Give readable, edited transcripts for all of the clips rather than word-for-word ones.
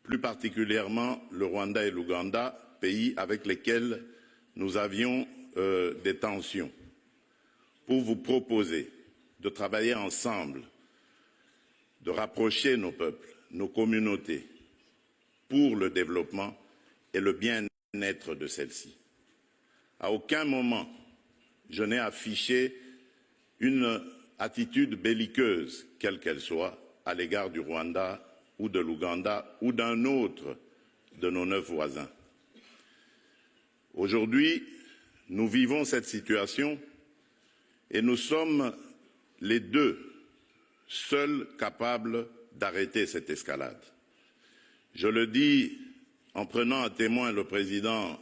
plus particulièrement le Rwanda et l'Ouganda, pays avec lesquels nous avions des tensions, pour vous proposer de travailler ensemble, de rapprocher nos peuples, nos communautés, pour le développement et le bien-être de celles-ci. À aucun moment, je n'ai affiché une attitude belliqueuse, quelle qu'elle soit, à l'égard du Rwanda ou de l'Ouganda ou d'un autre de nos 9 voisins. Aujourd'hui, nous vivons cette situation et nous sommes les deux seuls capables d'arrêter cette escalade. Je le dis en prenant à témoin le président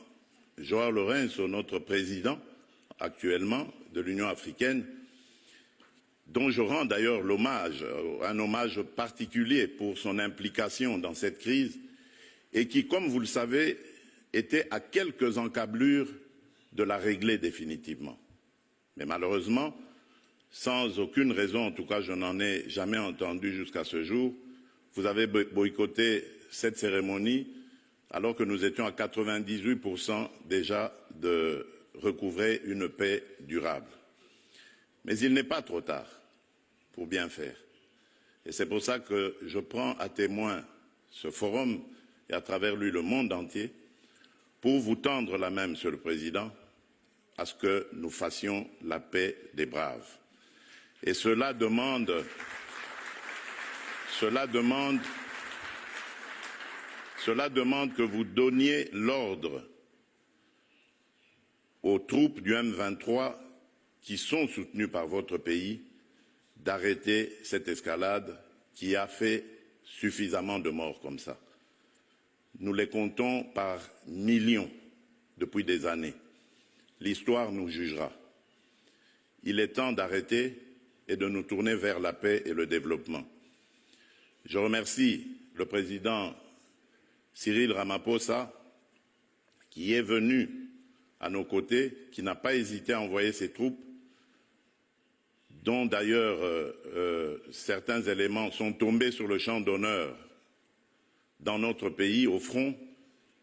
João Lourenço, notre président actuellement de l'Union africaine, dont je rends d'ailleurs l'hommage, un hommage particulier pour son implication dans cette crise, et qui, comme vous le savez, était à quelques encablures de la régler définitivement. Mais malheureusement, sans aucune raison, en tout cas je n'en ai jamais entendu jusqu'à ce jour, vous avez boycotté cette cérémonie alors que nous étions à 98% déjà de recouvrer une paix durable. Mais il n'est pas trop tard pour bien faire. Et c'est pour ça que je prends à témoin ce forum et à travers lui le monde entier pour vous tendre la main, Monsieur le Président, à ce que nous fassions la paix des braves. Et cela demande que vous donniez l'ordre aux troupes du M23 qui sont soutenues par votre pays d'arrêter cette escalade qui a fait suffisamment de morts comme ça. Nous les comptons par millions depuis des années. L'histoire nous jugera. Il est temps d'arrêter et de nous tourner vers la paix et le développement. Je remercie le président Cyril Ramaphosa qui est venu à nos côtés, qui n'a pas hésité à envoyer ses troupes, dont d'ailleurs certains éléments sont tombés sur le champ d'honneur dans notre pays, au front,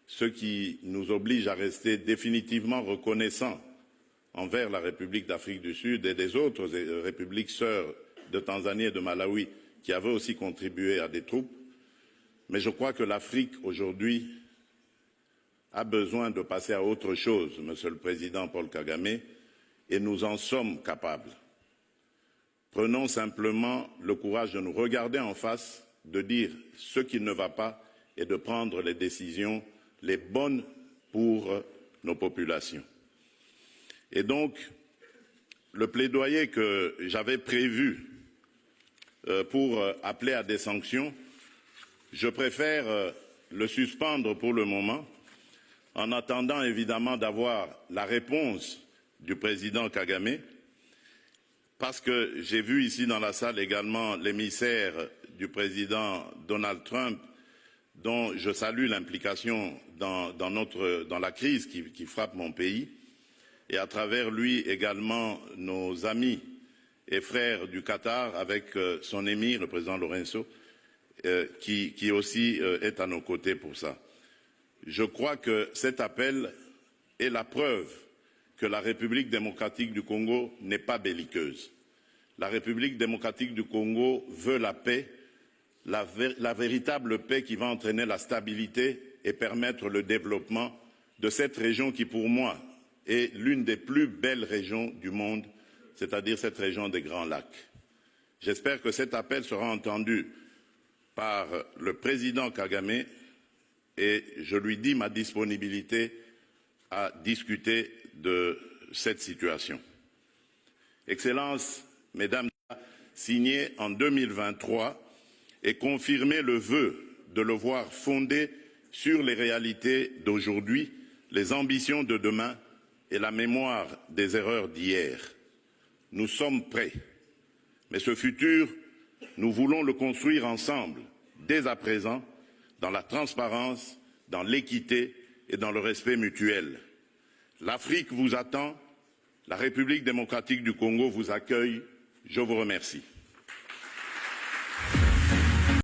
ce qui nous oblige à rester définitivement reconnaissants envers la République d'Afrique du Sud et des autres républiques sœurs de Tanzanie et de Malawi qui avaient aussi contribué à des troupes. Mais je crois que l'Afrique aujourd'hui a besoin de passer à autre chose, Monsieur le Président Paul Kagame, et nous en sommes capables. Prenons simplement le courage de nous regarder en face, de dire ce qui ne va pas et de prendre les décisions les bonnes pour nos populations. Et donc, le plaidoyer que j'avais prévu pour appeler à des sanctions, je préfère le suspendre pour le moment, en attendant évidemment d'avoir la réponse du président Kagame, parce que j'ai vu ici dans la salle également l'émissaire du président Donald Trump, dont je salue l'implication dans la crise qui frappe mon pays, et à travers lui également nos amis et frères du Qatar avec son émir, le président Lourenço, qui aussi est à nos côtés pour ça. Je crois que cet appel est la preuve que la République démocratique du Congo n'est pas belliqueuse. La République démocratique du Congo veut la paix, la véritable paix qui va entraîner la stabilité et permettre le développement de cette région qui, pour moi, est l'une des plus belles régions du monde, c'est-à-dire cette région des Grands Lacs. J'espère que cet appel sera entendu par le président Kagame et je lui dis ma disponibilité à discuter de cette situation. Excellences, Mesdames, signé en 2023 et confirmé le vœu de le voir fondé sur les réalités d'aujourd'hui, les ambitions de demain et la mémoire des erreurs d'hier. Nous sommes prêts, mais ce futur, nous voulons le construire ensemble, dès à présent, dans la transparence, dans l'équité et dans le respect mutuel. L'Afrique vous attend, la République démocratique du Congo vous accueille. Je vous remercie.